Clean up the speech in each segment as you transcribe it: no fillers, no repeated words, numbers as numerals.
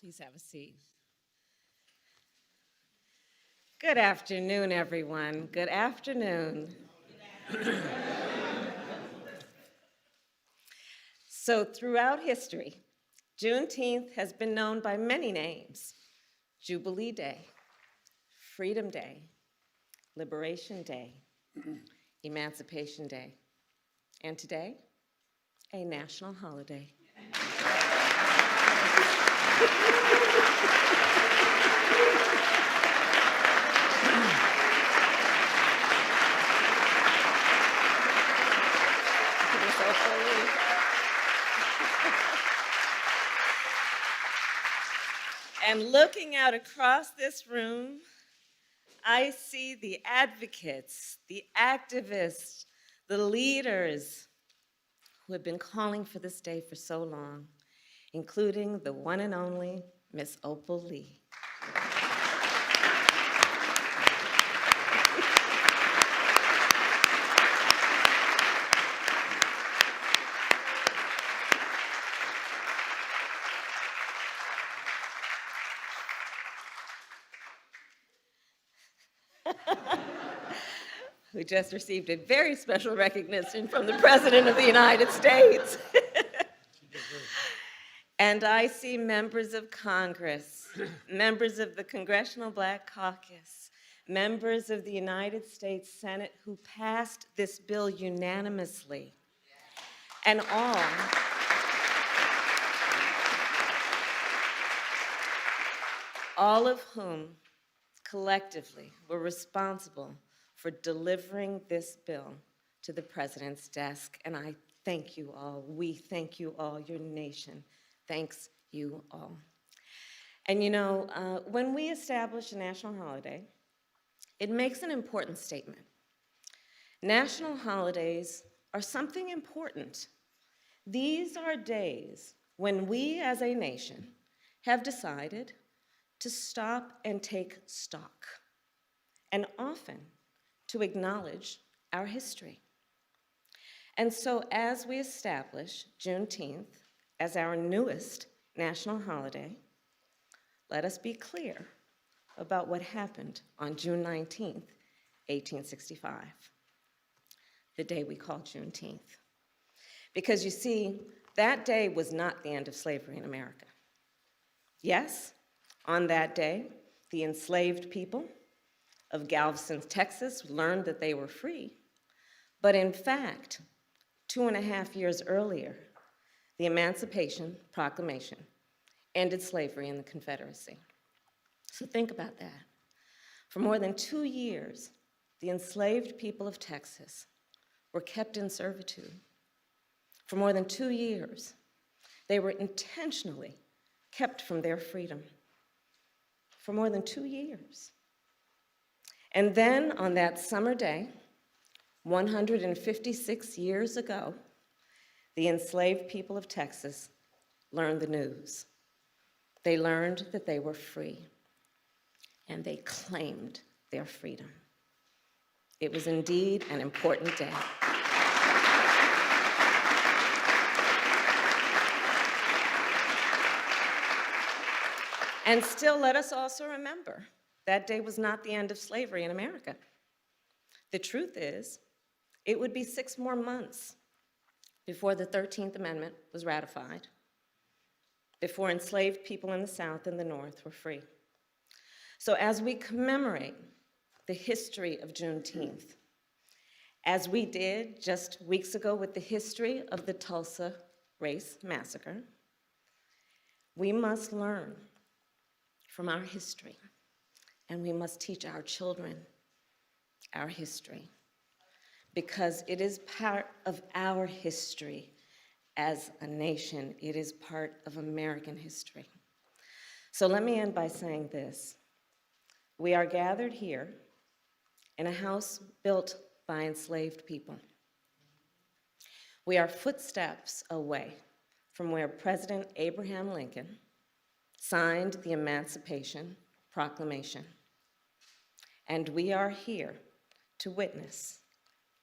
Please have a seat. Good afternoon, everyone. Good afternoon. So throughout history, Juneteenth has been known by many names: Jubilee Day, Freedom Day, Liberation Day, Emancipation Day, and today, a national holiday. And looking out across this room, I see the advocates, the activists, the leaders who have been calling for this day for so long, including the one and only Miss Opal Lee. Who just received a very special recognition from the President of the United States. And I see members of Congress, members of the Congressional Black Caucus, members of the United States Senate who passed this bill unanimously. And all of whom collectively were responsible for delivering this bill to the President's desk. And I thank you all. We thank you all. Your nation thanks you all. And you know, when we establish a national holiday, it makes an important statement. National holidays are something important. These are days when we as a nation have decided to stop and take stock, and often to acknowledge our history. And so as we establish Juneteenth as our newest national holiday, let us be clear about what happened on June 19th, 1865, the day we call Juneteenth. Because you see, that day was not the end of slavery in America. Yes, on that day, the enslaved people of Galveston, Texas, learned that they were free. But in fact, 2.5 years earlier, the Emancipation Proclamation ended slavery in the Confederacy. So think about that. For more than 2 years, the enslaved people of Texas were kept in servitude. For more than 2 years, they were intentionally kept from their freedom. For more than 2 years. And then on that summer day, 156 years ago, the enslaved people of Texas learned the news. They learned that they were free, and they claimed their freedom. It was indeed an important day. And still, let us also remember, that day was not the end of slavery in America. The truth is, it would be 6 more months before the 13th Amendment was ratified, before enslaved people in the South and the North were free. So as we commemorate the history of Juneteenth, as we did just weeks ago with the history of the Tulsa Race Massacre, we must learn from our history, and we must teach our children our history, because it is part of our history as a nation. It is part of American history. So let me end by saying this. We are gathered here in a house built by enslaved people. We are footsteps away from where President Abraham Lincoln signed the Emancipation Proclamation. And we are here to witness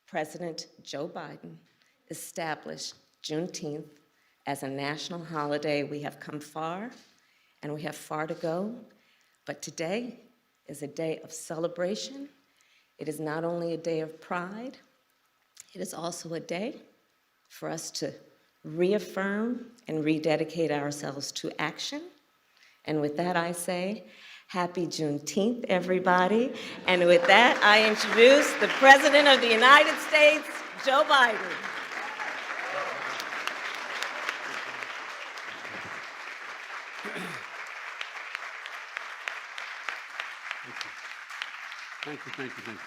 President Joe Biden establish Juneteenth as a national holiday. We have come far, and we have far to go, but today is a day of celebration. It is not only a day of pride, it is also a day for us to reaffirm and rededicate ourselves to action. And with that, I say, happy Juneteenth, everybody. And with that, I introduce the President of the United States, Joe Biden. Thank you. Well,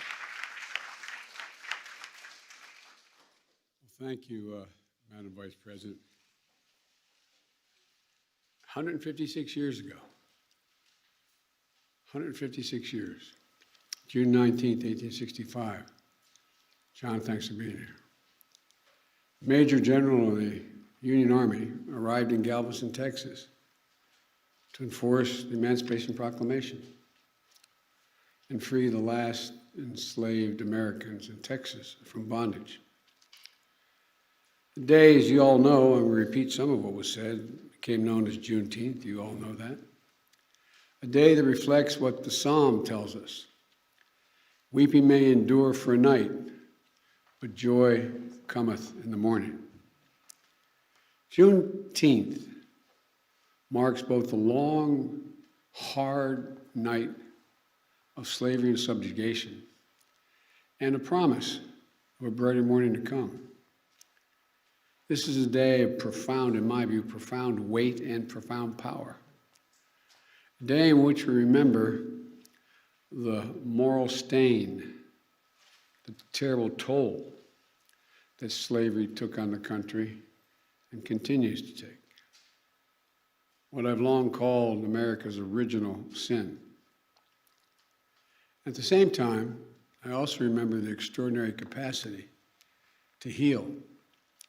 thank you, Madam Vice President. 156 years ago, 156 years, June 19th, 1865. John, thanks for being here. Major General of the Union Army arrived in Galveston, Texas to enforce the Emancipation Proclamation and free the last enslaved Americans in Texas from bondage. The day, as you all know, and we repeat some of what was said, became known as Juneteenth. You all know that. A day that reflects what the Psalm tells us. Weeping may endure for a night, but joy cometh in the morning. Juneteenth marks both the long, hard night of slavery and subjugation and a promise of a brighter morning to come. This is a day of profound, in my view, profound weight and profound power. A day in which we remember the moral stain, the terrible toll that slavery took on the country and continues to take. What I've long called America's original sin. At the same time, I also remember the extraordinary capacity to heal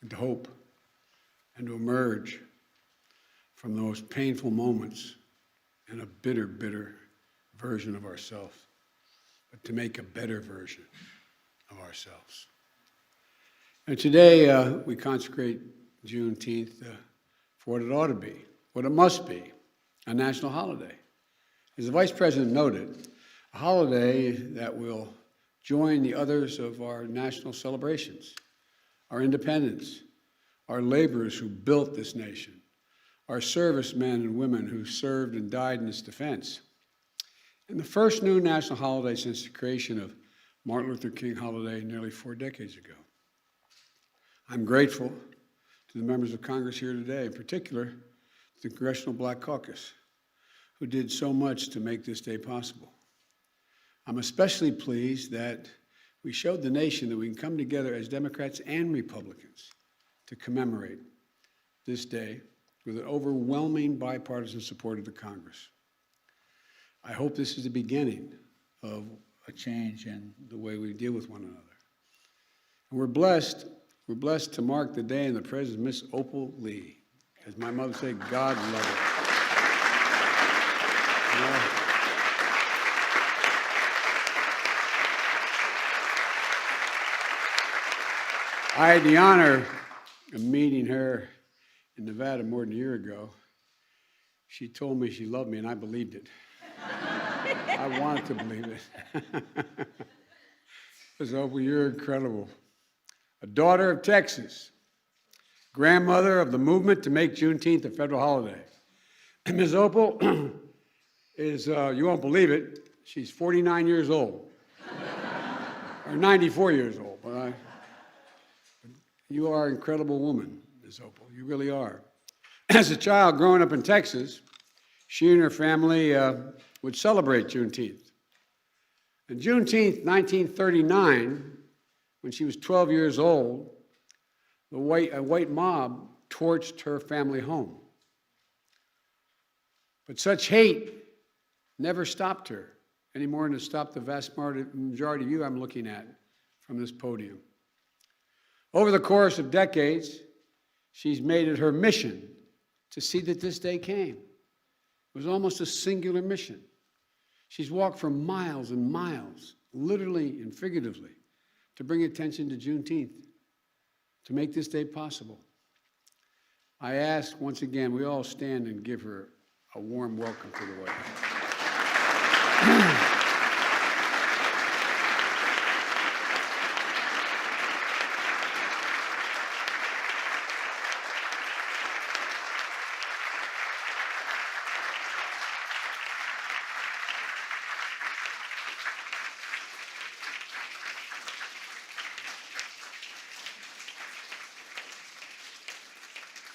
and to hope and to emerge from those painful moments in a bitter, bitter version of ourselves, but to make a better version of ourselves. And today we consecrate Juneteenth for what it ought to be, what it must be, a national holiday. As the Vice President noted, a holiday that will join the others of our national celebrations, our independence, our laborers who built this nation, our servicemen and women who served and died in its defense, and the first new national holiday since the creation of Martin Luther King holiday nearly 4 decades ago. I'm grateful to the members of Congress here today, in particular to the Congressional Black Caucus, who did so much to make this day possible. I'm especially pleased that we showed the nation that we can come together as Democrats and Republicans to commemorate this day with an overwhelming bipartisan support of the Congress. I hope this is the beginning of a change in the way we deal with one another. And we're blessed to mark the day in the presence of Miss Opal Lee. As my mother said, God love her. I had the honor of meeting her in Nevada more than a year ago. She told me she loved me, and I believed it. I wanted to believe it. Ms. Opal, you're incredible. A daughter of Texas, grandmother of the movement to make Juneteenth a federal holiday. Ms. Opal is, you won't believe it, she's 49 years old. Or 94 years old. But you are an incredible woman, Ms. Opal. You really are. As a child growing up in Texas, she and her family would celebrate Juneteenth. And Juneteenth, 1939, when she was 12 years old, a white mob torched her family home. But such hate never stopped her, any more than it stopped the vast majority of you I'm looking at from this podium. Over the course of decades, she's made it her mission to see that this day came. It was almost a singular mission. She's walked for miles and miles, literally and figuratively, to bring attention to Juneteenth, to make this day possible. I ask once again, we all stand and give her a warm welcome to the White House.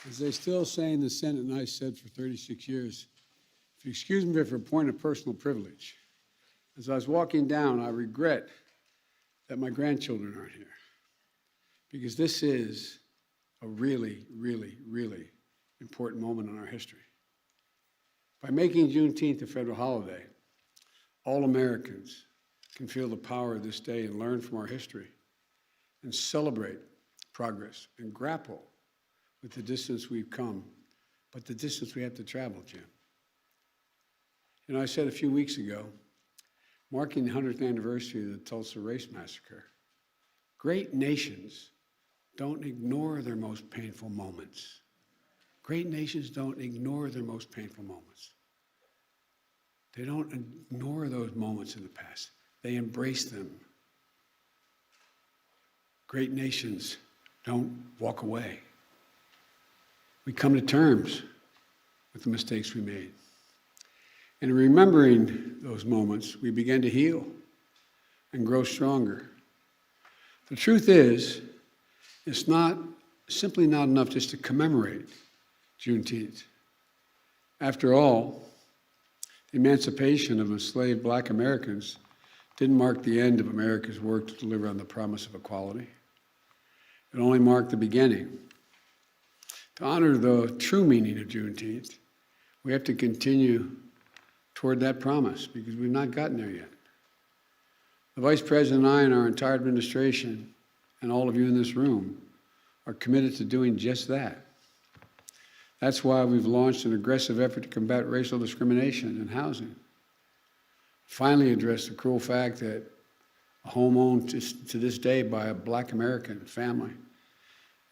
As they still say in the Senate, and I said for 36 years, if you excuse me for a point of personal privilege, as I was walking down, I regret that my grandchildren aren't here, because this is a really, really, really important moment in our history. By making Juneteenth a federal holiday, all Americans can feel the power of this day and learn from our history and celebrate progress and grapple with the distance we've come, but the distance we have to travel, Jim. You know, I said a few weeks ago, marking the 100th anniversary of the Tulsa Race Massacre, great nations don't ignore their most painful moments. Great nations don't ignore their most painful moments. They don't ignore those moments in the past. They embrace them. Great nations don't walk away. We come to terms with the mistakes we made. And in remembering those moments, we begin to heal and grow stronger. The truth is, it's simply not enough just to commemorate Juneteenth. After all, the emancipation of enslaved Black Americans didn't mark the end of America's work to deliver on the promise of equality. It only marked the beginning. To honor the true meaning of Juneteenth, we have to continue toward that promise, because we've not gotten there yet. The Vice President and I and our entire administration and all of you in this room are committed to doing just that. That's why we've launched an aggressive effort to combat racial discrimination in housing. Finally address the cruel fact that a home owned to this day by a Black American family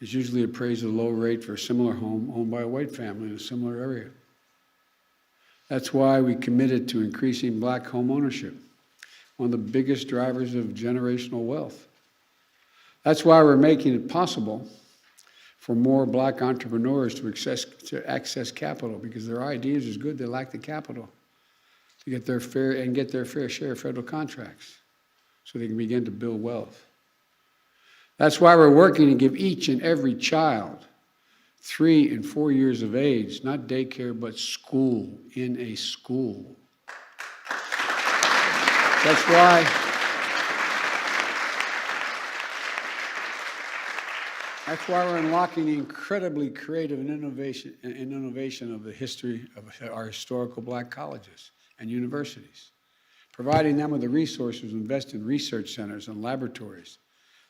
is usually appraised at a low rate for a similar home owned by a white family in a similar area. That's why we committed to increasing Black home ownership, one of the biggest drivers of generational wealth. That's why we're making it possible for more Black entrepreneurs to access capital, because their ideas is good, they lack the capital to get their fair share of federal contracts so they can begin to build wealth. That's why we're working to give each and every child 3 and 4 years of age, not daycare, but school in a school. That's why we're unlocking the incredibly creative and innovation of the history of our historical Black colleges and universities, providing them with the resources to invest in research centers and laboratories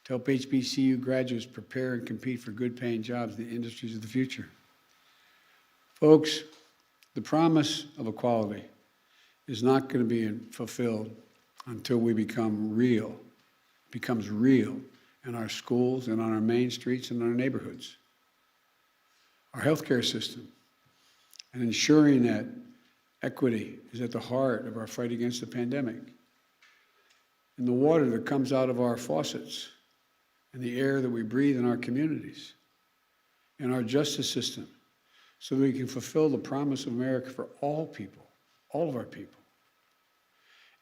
to help HBCU graduates prepare and compete for good-paying jobs in the industries of the future. Folks, the promise of equality is not going to be fulfilled until we becomes real in our schools and on our main streets and in our neighborhoods. Our healthcare system, and ensuring that equity is at the heart of our fight against the pandemic. And the water that comes out of our faucets, and the air that we breathe in our communities, and our justice system, so that we can fulfill the promise of America for all people, all of our people.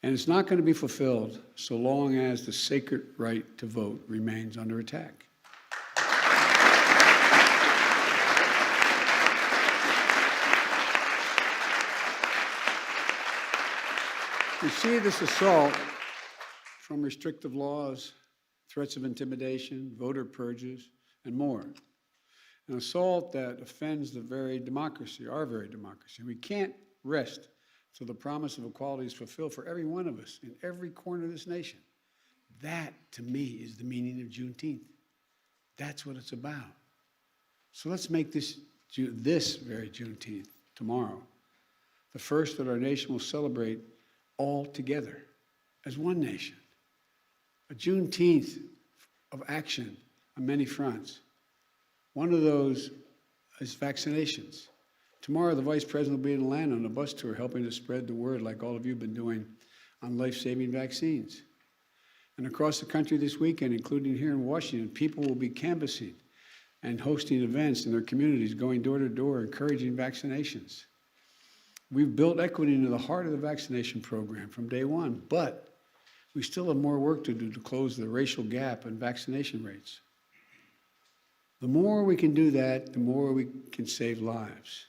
And it's not going to be fulfilled so long as the sacred right to vote remains under attack. We see this assault from restrictive laws, threats of intimidation, voter purges, and more. An assault that offends the very democracy, our very democracy. We can't rest till the promise of equality is fulfilled for every one of us in every corner of this nation. That, to me, is the meaning of Juneteenth. That's what it's about. So let's make this very Juneteenth, tomorrow, the first that our nation will celebrate all together as one nation. A Juneteenth of action on many fronts. One of those is vaccinations. Tomorrow, the Vice President will be in Atlanta on a bus tour helping to spread the word like all of you have been doing on life-saving vaccines. And across the country this weekend, including here in Washington, people will be canvassing and hosting events in their communities, going door to door, encouraging vaccinations. We've built equity into the heart of the vaccination program from day one, but we still have more work to do to close the racial gap in vaccination rates. The more we can do that, the more we can save lives.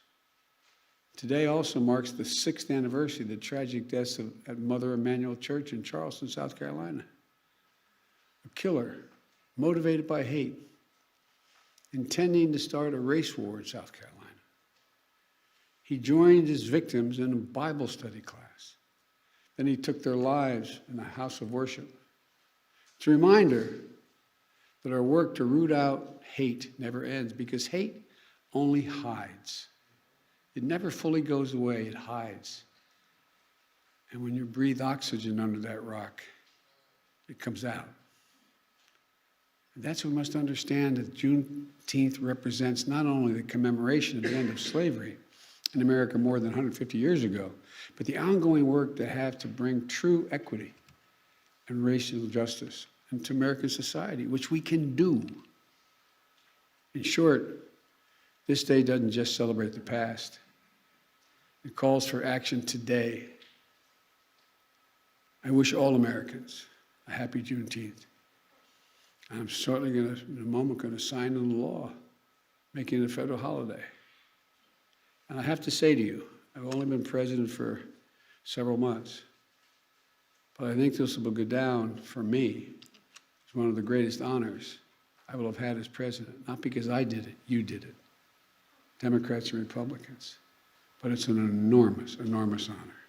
Today also marks the 6th anniversary of the tragic deaths at Mother Emanuel Church in Charleston, South Carolina. A killer, motivated by hate, intending to start a race war in South Carolina. He joined his victims in a Bible study class. Then he took their lives in a house of worship. It's a reminder that our work to root out hate never ends, because hate only hides. It never fully goes away, it hides. And when you breathe oxygen under that rock, it comes out. And that's what we must understand, that Juneteenth represents not only the commemoration of the end of slavery in America more than 150 years ago, but the ongoing work to have to bring true equity and racial justice into American society, which we can do. In short, this day doesn't just celebrate the past. It calls for action today. I wish all Americans a happy Juneteenth. I'm certainly going to, in a moment, going to sign into law, making it a federal holiday. And I have to say to you, I've only been president for several months, but I think this will go down for me as one of the greatest honors I will have had as president. Not because I did it, you did it, Democrats and Republicans. But it's an enormous, enormous honor.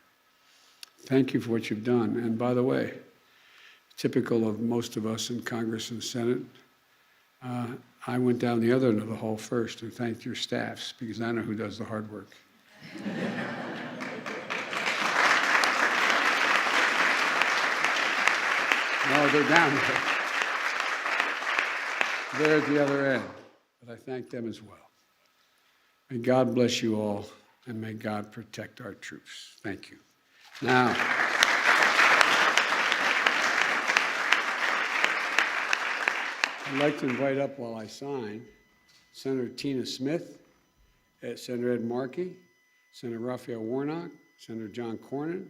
Thank you for what you've done. And by the way, typical of most of us in Congress and Senate, I went down the other end of the hall first and thanked your staffs, because I know who does the hard work. No, they're down there. They're at the other end, but I thank them as well. May God bless you all, and may God protect our troops. Thank you. Now, I'd like to invite up, while I sign, Senator Tina Smith, Senator Ed Markey, Senator Raphael Warnock, Senator John Cornyn,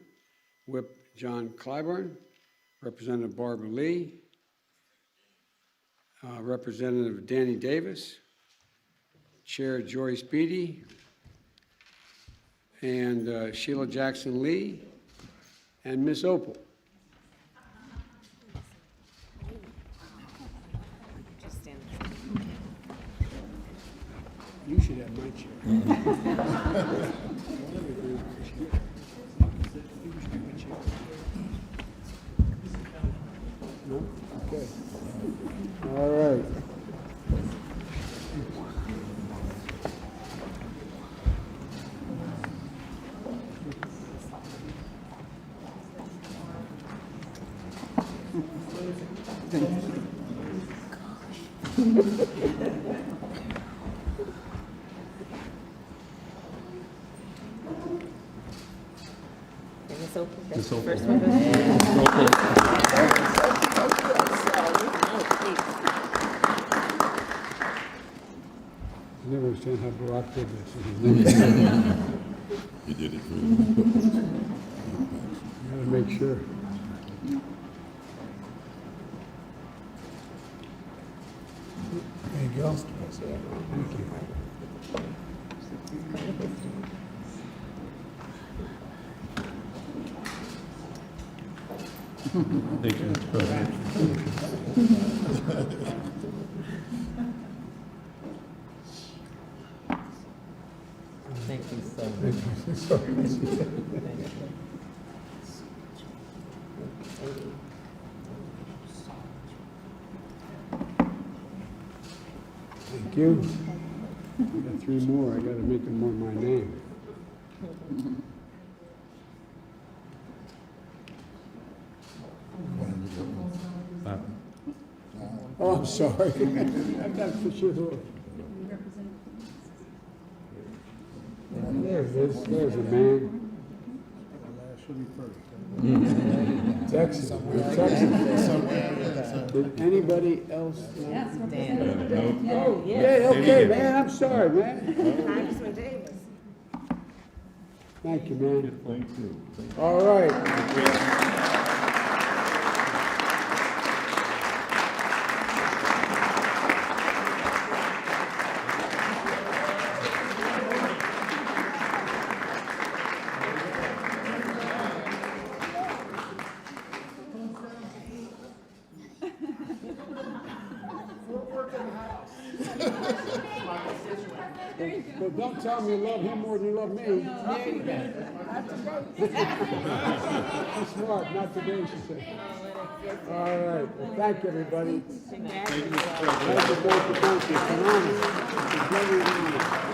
Whip John Clyburn, Representative Barbara Lee, Representative Danny Davis, Chair Joyce Beatty, and Sheila Jackson Lee, and Miss Opal. You should have my chair. No? Okay. All right. First one goes in. I never understand how Barack did this. You did it good. Gotta make sure. There you go. Thank you. Thank you, Mr. President. Thank you so much. Thank you. I got 3 more. I gotta make them more my name. Oh, I'm sorry. I've got to for sure. There's a man. Texas. Texas. Did anybody else? Dan. Oh, Yeah, okay, man, I'm sorry, man. Congressman Davis. Thank you, man. Thank you. All right. But don't tell me you love him more than you love me. There you go. That's smart, not today, she said. All right, well, thank you, everybody. Thank you, thank you. It's an honor. It's a very honor.